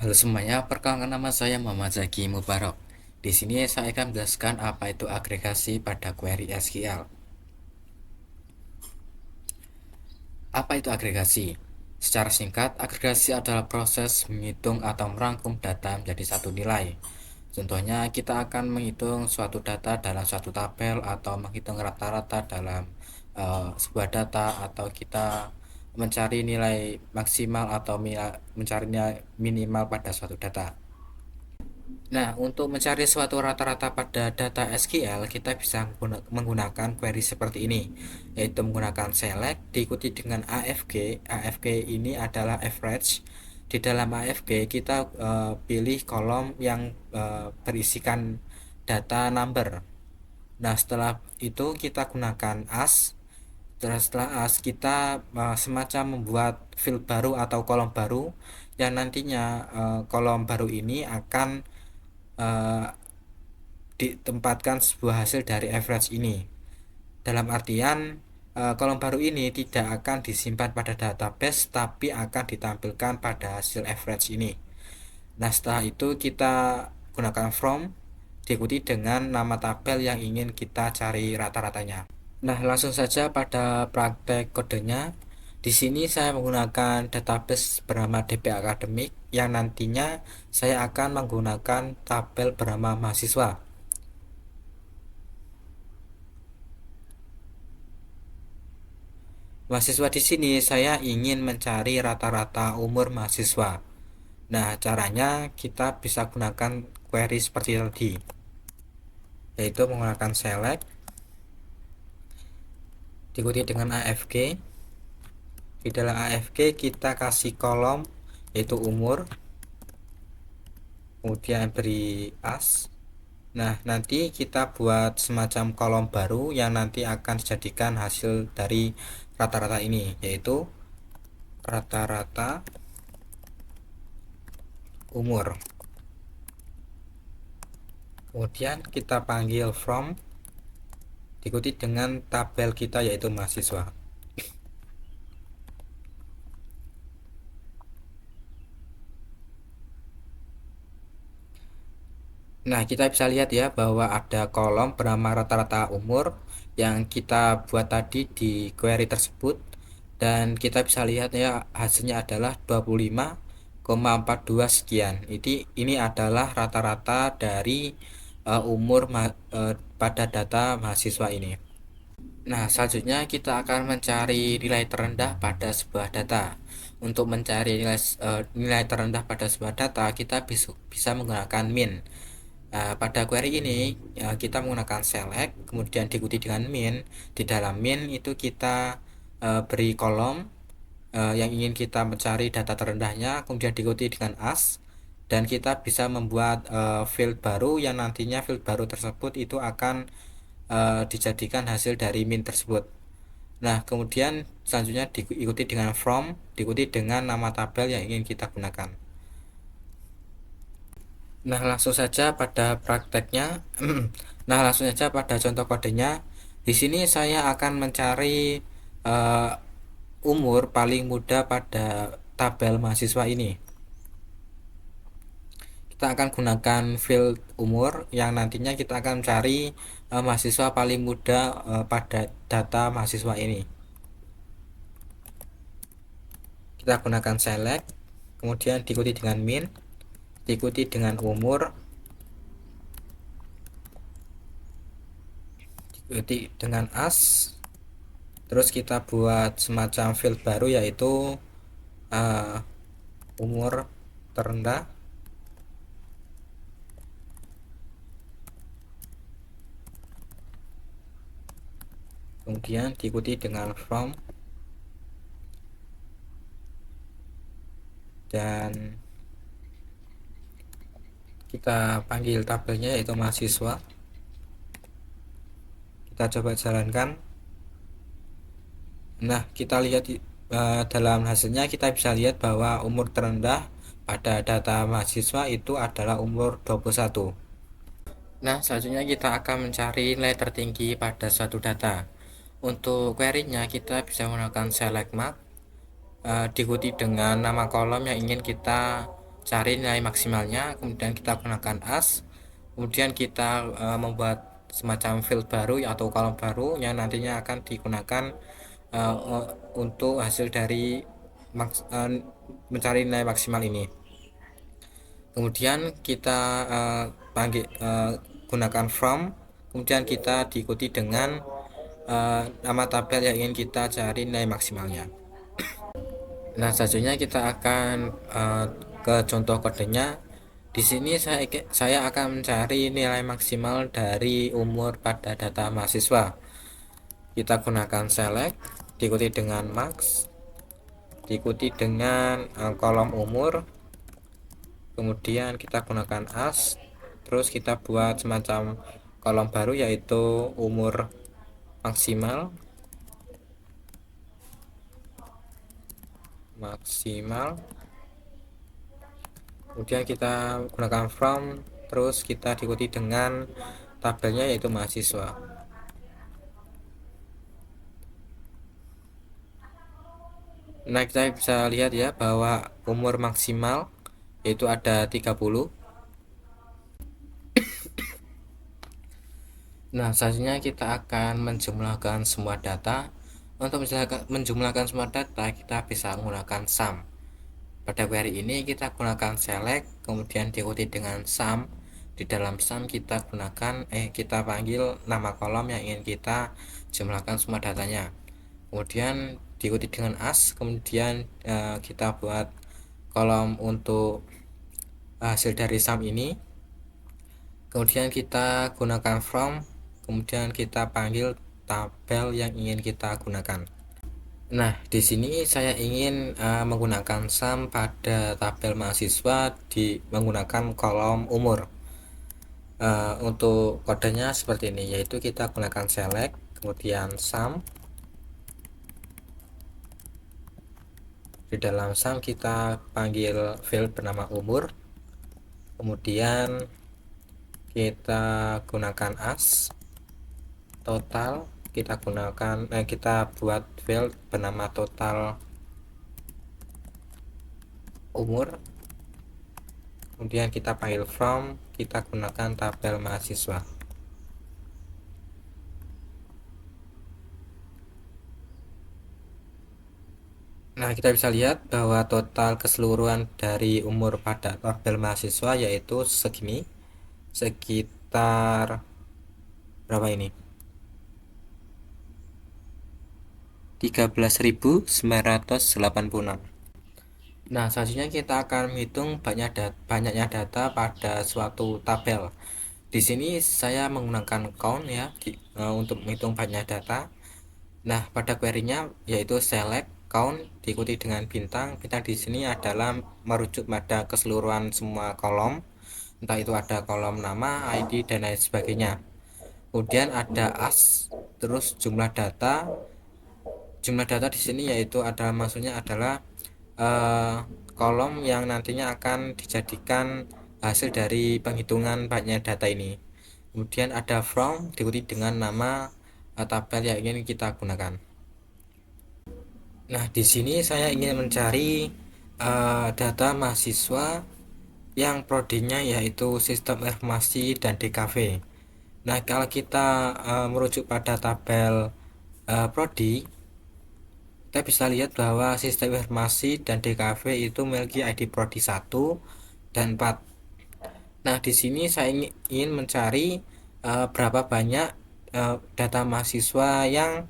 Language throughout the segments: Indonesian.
Halo semuanya, perkenalkan nama saya Muhammad Zaki Mubarok. Di sini saya akan menjelaskan apa itu agregasi pada query SQL. Apa itu agregasi? Secara singkat, agregasi adalah proses menghitung atau merangkum data menjadi satu nilai. Contohnya, kita akan menghitung suatu data dalam suatu tabel atau menghitung rata-rata dalam sebuah data, atau kita mencari nilai maksimal atau mencari nilai minimal pada suatu data. Nah, untuk mencari suatu rata-rata pada data SQL, kita bisa menggunakan query seperti ini, yaitu menggunakan select diikuti dengan AFG. AFG ini adalah average. Di dalam AFG kita pilih kolom yang berisikan data number. Nah, setelah itu kita gunakan as. Setelah as, kita semacam membuat field baru atau kolom baru yang nantinya kolom baru ini akan ditempatkan sebuah hasil dari average ini. Dalam artian kolom baru ini tidak akan disimpan pada database, tapi akan ditampilkan pada hasil average ini. Nah, setelah itu kita gunakan from diikuti dengan nama tabel yang ingin kita cari rata-ratanya. Nah, langsung saja pada praktek kodenya. Di sini saya menggunakan database bernama DB Academic yang nantinya saya akan menggunakan tabel bernama mahasiswa. Mahasiswa di sini saya ingin mencari rata-rata umur mahasiswa. Nah, caranya kita bisa gunakan query seperti tadi, yaitu menggunakan select diikuti dengan AFG. Di dalam AFG kita kasih kolom yaitu umur, kemudian beri as. Nah, nanti kita buat semacam kolom baru yang nanti akan dijadikan hasil dari rata-rata ini, yaitu rata-rata umur. Kemudian kita panggil from diikuti dengan tabel kita yaitu mahasiswa. Nah, kita bisa lihat ya bahwa ada kolom bernama rata-rata umur yang kita buat tadi di query tersebut, dan kita bisa lihat ya hasilnya adalah 25,42 sekian. Ini adalah rata-rata dari umur pada data mahasiswa ini. Nah, selanjutnya kita akan mencari nilai terendah pada sebuah data. Untuk mencari nilai terendah pada sebuah data, kita bisa menggunakan min. Pada query ini kita menggunakan select, kemudian diikuti dengan min. Di dalam min itu kita beri kolom yang ingin kita mencari data terendahnya, kemudian diikuti dengan as, dan kita bisa membuat field baru yang nantinya field baru tersebut itu akan dijadikan hasil dari min tersebut. Nah, kemudian selanjutnya diikuti dengan from, diikuti dengan nama tabel yang ingin kita gunakan. Nah, langsung saja pada prakteknya. Nah, langsung saja pada contoh kodenya. Di sini saya akan mencari umur paling muda pada tabel mahasiswa ini. Kita akan gunakan field umur yang nantinya kita akan mencari mahasiswa paling muda pada data mahasiswa ini. Kita gunakan select, kemudian diikuti dengan min, diikuti dengan umur, diikuti dengan as. Terus kita buat semacam field baru yaitu umur terendah. Kemudian diikuti dengan from, dan kita panggil tabelnya yaitu mahasiswa. Kita coba jalankan. Nah, kita lihat dalam hasilnya kita bisa lihat bahwa umur terendah pada data mahasiswa itu adalah umur 21. Nah, selanjutnya kita akan mencari nilai tertinggi pada suatu data. Untuk query-nya kita bisa menggunakan select mark diikuti dengan nama kolom yang ingin kita cari nilai maksimalnya, kemudian kita gunakan as, kemudian kita membuat semacam field baru atau kolom baru yang nantinya akan digunakan untuk hasil dari mencari nilai maksimal ini. Kemudian kita gunakan from, kemudian kita diikuti dengan nama tabel yang ingin kita cari nilai maksimalnya. Nah, selanjutnya kita akan ke contoh kodenya. Di sini saya akan mencari nilai maksimal dari umur pada data mahasiswa. Kita gunakan select, diikuti dengan max, diikuti dengan kolom umur, kemudian kita gunakan as, terus kita buat semacam kolom baru yaitu umur maksimal, kemudian kita gunakan from, terus kita diikuti dengan tabelnya yaitu mahasiswa. Nah, kita bisa lihat ya bahwa umur maksimal yaitu ada 30. Nah, selanjutnya kita akan menjumlahkan semua data. Untuk menjumlahkan semua data, kita bisa menggunakan sum. Pada query ini kita gunakan select, kemudian diikuti dengan sum. Di dalam sum kita panggil nama kolom yang ingin kita jumlahkan semua datanya. Kemudian diikuti dengan as, kemudian kita buat kolom untuk hasil dari sum ini. Kemudian kita gunakan from, kemudian kita panggil tabel yang ingin kita gunakan. Nah, di sini saya ingin menggunakan sum pada tabel mahasiswa menggunakan kolom umur. Untuk kodenya seperti ini, yaitu kita gunakan select, kemudian sum. Di dalam sum kita panggil field bernama umur, kemudian kita gunakan as, total kita buat field bernama total umur, kemudian kita panggil from, kita gunakan tabel mahasiswa. Nah, kita bisa lihat bahwa total keseluruhan dari umur pada tabel mahasiswa yaitu segini, sekitar berapa ini? 13.986. Nah, selanjutnya kita akan menghitung banyaknya data pada suatu tabel. Di sini saya menggunakan count ya untuk menghitung banyak data. Nah, pada query-nya yaitu select count diikuti dengan bintang. Bintang di sini adalah merujuk pada keseluruhan semua kolom. Entah itu ada kolom nama, ID dan lain sebagainya. Kemudian ada as, terus jumlah data. Jumlah data di sini yaitu maksudnya adalah kolom yang nantinya akan dijadikan hasil dari penghitungan banyak data ini. Kemudian ada from diikuti dengan nama tabel yang ingin kita gunakan. Nah, di sini saya ingin mencari data mahasiswa yang prodinya yaitu Sistem Informasi dan DKV. Nah, kalau kita merujuk pada tabel prodi, kita bisa lihat bahwa Sistem Informasi dan DKV itu memiliki ID prodi 1 dan 4. Nah, di sini saya ingin mencari berapa banyak data mahasiswa yang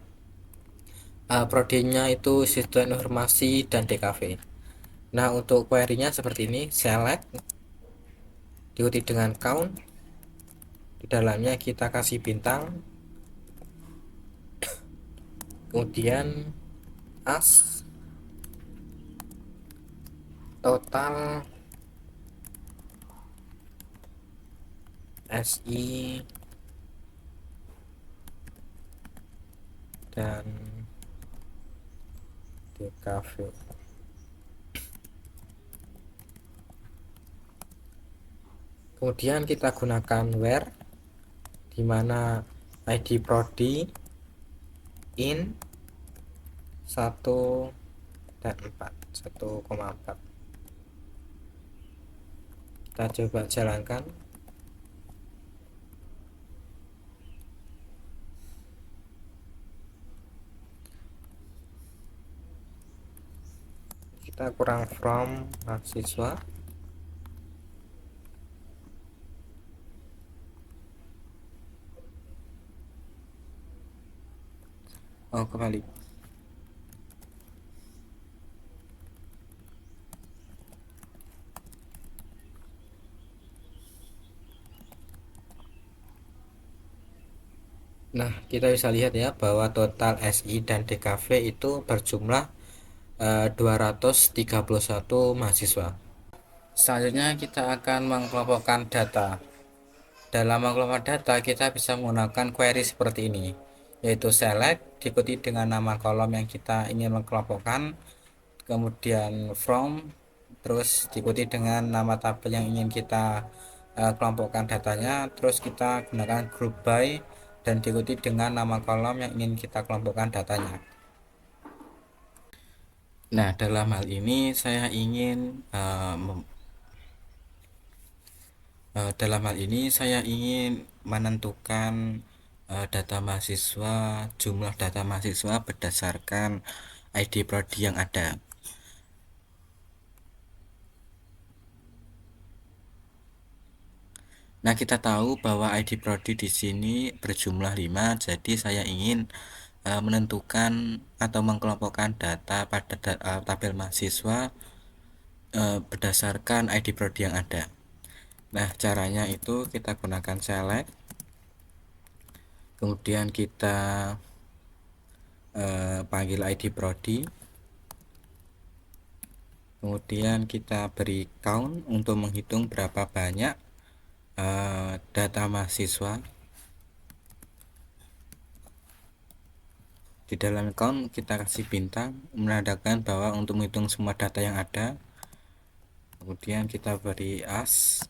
prodinya itu Sistem Informasi dan DKV. Nah, untuk query-nya seperti ini, select diikuti dengan count. Di dalamnya kita kasih bintang. Kemudian as, total, SI, dan DKV. Kemudian kita gunakan where, di mana ID prodi in 1 dan 4, 1,4. Kita coba jalankan. Kita kurang from mahasiswa. Oh, kembali. Nah, kita bisa lihat ya bahwa total SI dan DKV itu berjumlah 231 mahasiswa. Selanjutnya kita akan mengelompokkan data. Dalam mengelompokkan data kita bisa menggunakan query seperti ini, yaitu select diikuti dengan nama kolom yang kita ingin mengelompokkan, kemudian from, terus diikuti dengan nama tabel yang ingin kita kelompokkan datanya, terus kita gunakan group by dan diikuti dengan nama kolom yang ingin kita kelompokkan datanya. Nah, dalam hal ini saya ingin menentukan data mahasiswa, jumlah data mahasiswa berdasarkan ID prodi yang ada. Nah, kita tahu bahwa ID prodi di sini berjumlah 5, jadi saya ingin menentukan atau mengelompokkan data pada tabel mahasiswa berdasarkan ID prodi yang ada. Nah, caranya itu kita gunakan select, kemudian kita panggil ID prodi, kemudian kita beri count untuk menghitung berapa banyak data mahasiswa. Di dalam count kita kasih bintang menandakan bahwa untuk menghitung semua data yang ada. Kemudian kita beri as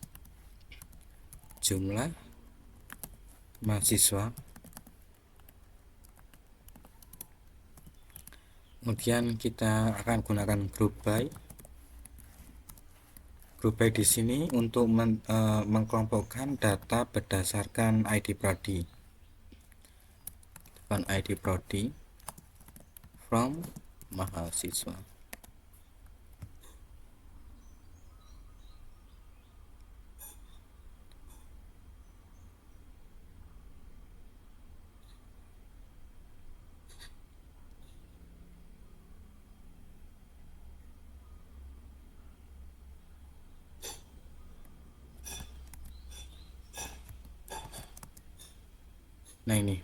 jumlah mahasiswa, kemudian kita akan gunakan group by. Group by di sini untuk mengkelompokkan data berdasarkan ID prodi. Tekan ID prodi from mahasiswa. Nah, ini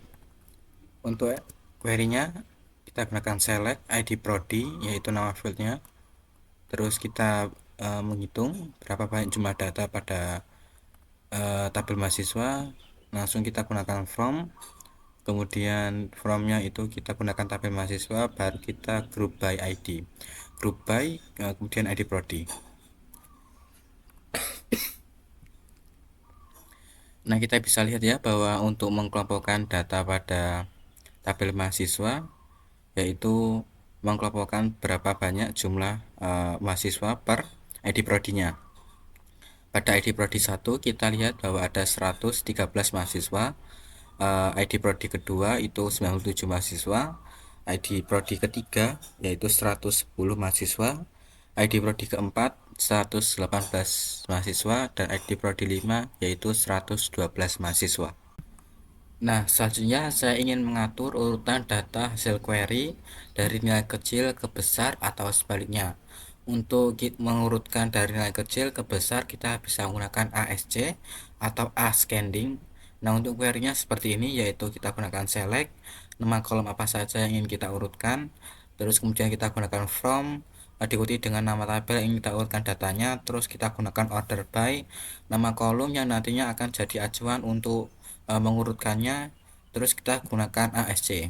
untuk query-nya kita gunakan select ID prodi, yaitu nama fieldnya, terus kita menghitung berapa banyak jumlah data pada tabel mahasiswa. Langsung kita gunakan from, kemudian from-nya itu kita gunakan tabel mahasiswa, baru kita group by ID, group by kemudian ID prodi. Nah, kita bisa lihat ya bahwa untuk mengkelompokkan data pada tabel mahasiswa, yaitu mengkelompokkan berapa banyak jumlah mahasiswa per ID prodinya. Pada ID prodi 1 kita lihat bahwa ada 113 mahasiswa, ID prodi kedua itu 97 mahasiswa, ID prodi ketiga yaitu 110 mahasiswa, ID prodi keempat 118 mahasiswa, dan ID prodi 5 yaitu 112 mahasiswa. Nah, selanjutnya saya ingin mengatur urutan data hasil query dari nilai kecil ke besar atau sebaliknya. Untuk mengurutkan dari nilai kecil ke besar kita bisa menggunakan ASC atau ascending. Nah, untuk query-nya seperti ini, yaitu kita gunakan select, nama kolom apa saja yang ingin kita urutkan, terus kemudian kita gunakan from, diikuti dengan nama tabel yang ingin kita urutkan datanya, terus kita gunakan order by, nama kolom yang nantinya akan jadi acuan untuk mengurutkannya, terus kita gunakan ASC.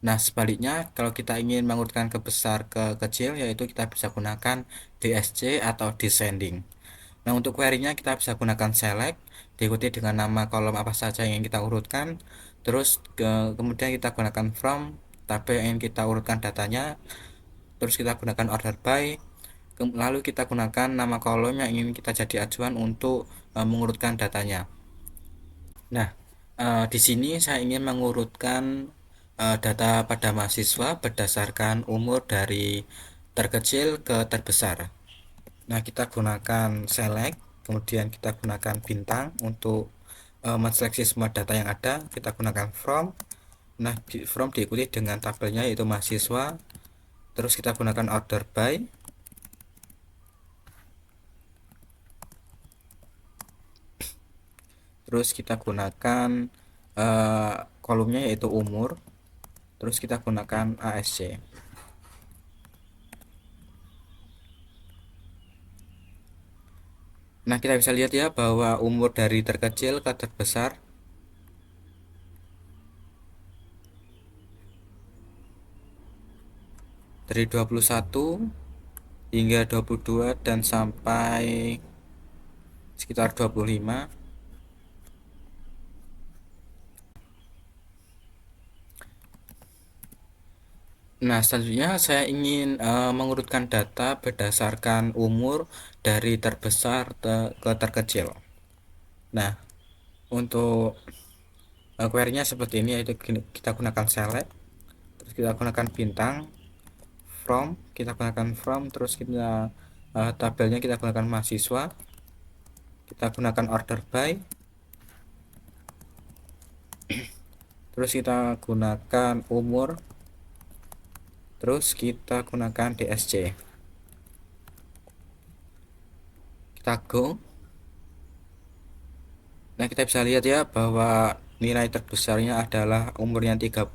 Nah, sebaliknya kalau kita ingin mengurutkan ke besar ke kecil, yaitu kita bisa gunakan DSC atau descending. Nah, untuk query-nya kita bisa gunakan select diikuti dengan nama kolom apa saja yang ingin kita urutkan, terus kemudian kita gunakan from tabel yang ingin kita urutkan datanya, terus kita gunakan order by, Lalu kita gunakan nama kolom yang ingin kita jadi acuan untuk mengurutkan datanya. Nah, di sini saya ingin mengurutkan data pada mahasiswa berdasarkan umur dari terkecil ke terbesar. Nah, kita gunakan select, kemudian kita gunakan bintang untuk menseleksi semua data yang ada. Kita gunakan from. Nah, from diikuti dengan tabelnya yaitu mahasiswa. Terus kita gunakan order by. Terus kita gunakan kolomnya yaitu umur. Terus kita gunakan ASC. Nah, kita bisa lihat ya bahwa umur dari terkecil ke terbesar dari 21 hingga 22 dan sampai sekitar 25. Nah, selanjutnya saya ingin mengurutkan data berdasarkan umur dari terbesar ke terkecil. Nah, untuk query-nya seperti ini, yaitu kita gunakan select, terus kita gunakan bintang, from, kita gunakan from, terus kita tabelnya kita gunakan mahasiswa, kita gunakan order by, terus kita gunakan umur, terus kita gunakan DSC. Kita go. Nah, kita bisa lihat ya bahwa nilai terbesarnya adalah umurnya 30,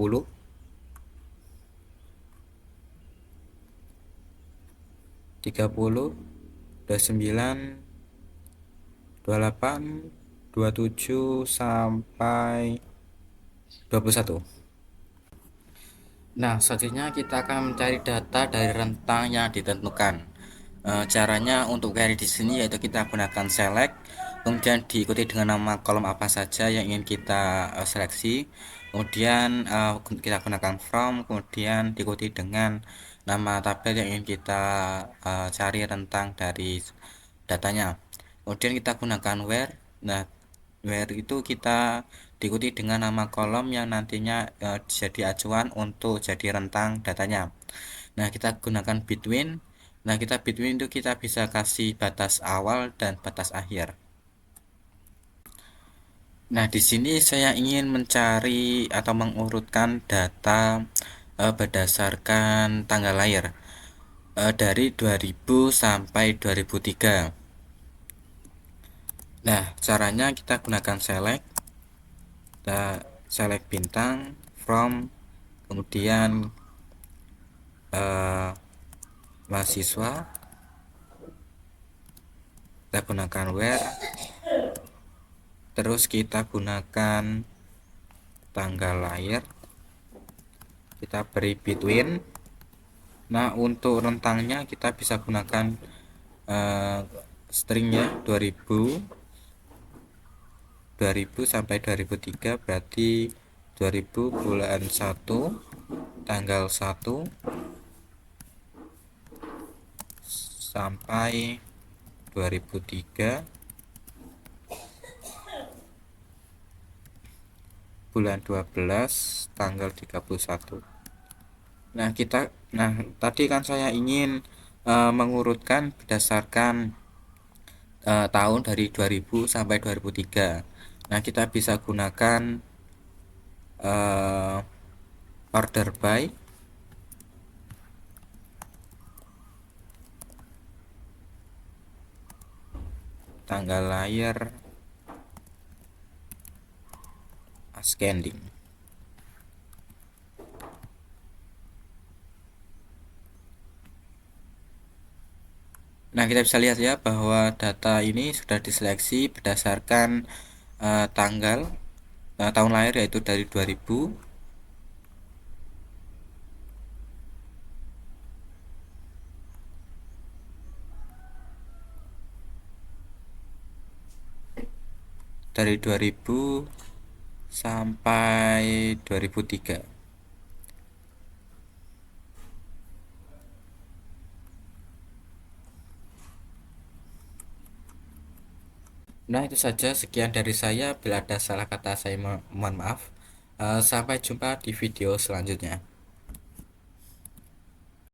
29, 28, 27 sampai 21. Nah, selanjutnya kita akan mencari data dari rentang yang ditentukan. Caranya untuk query di sini yaitu kita gunakan select, kemudian diikuti dengan nama kolom apa saja yang ingin kita seleksi, kemudian kita gunakan from, kemudian diikuti dengan nama tabel yang ingin kita cari rentang dari datanya. Kemudian kita gunakan where. Nah, where itu kita diikuti dengan nama kolom yang nantinya jadi acuan untuk jadi rentang datanya. Nah, kita gunakan between. Nah, kita between itu kita bisa kasih batas awal dan batas akhir. Nah, di sini saya ingin mencari atau mengurutkan data berdasarkan tanggal lahir dari 2000 sampai 2003. Nah, caranya kita gunakan select, kita select bintang, from, kemudian mahasiswa, kita gunakan where, terus kita gunakan tanggal lahir, kita beri between. Nah, untuk rentangnya kita bisa gunakan stringnya 2000 sampai 2003, berarti 2000 bulan 1 tanggal 1 sampai 2003 bulan 12 tanggal 31. Nah, tadi kan saya ingin mengurutkan berdasarkan tahun dari 2000 sampai 2003. Nah, kita bisa gunakan order by, tanggal lahir, ascending. Nah, kita bisa lihat ya bahwa data ini sudah diseleksi berdasarkan tanggal tahun lahir yaitu dari 2000, dari 2000 sampai 2003. Nah, itu saja sekian dari saya. Bila ada salah kata saya mohon maaf. Sampai jumpa di video selanjutnya.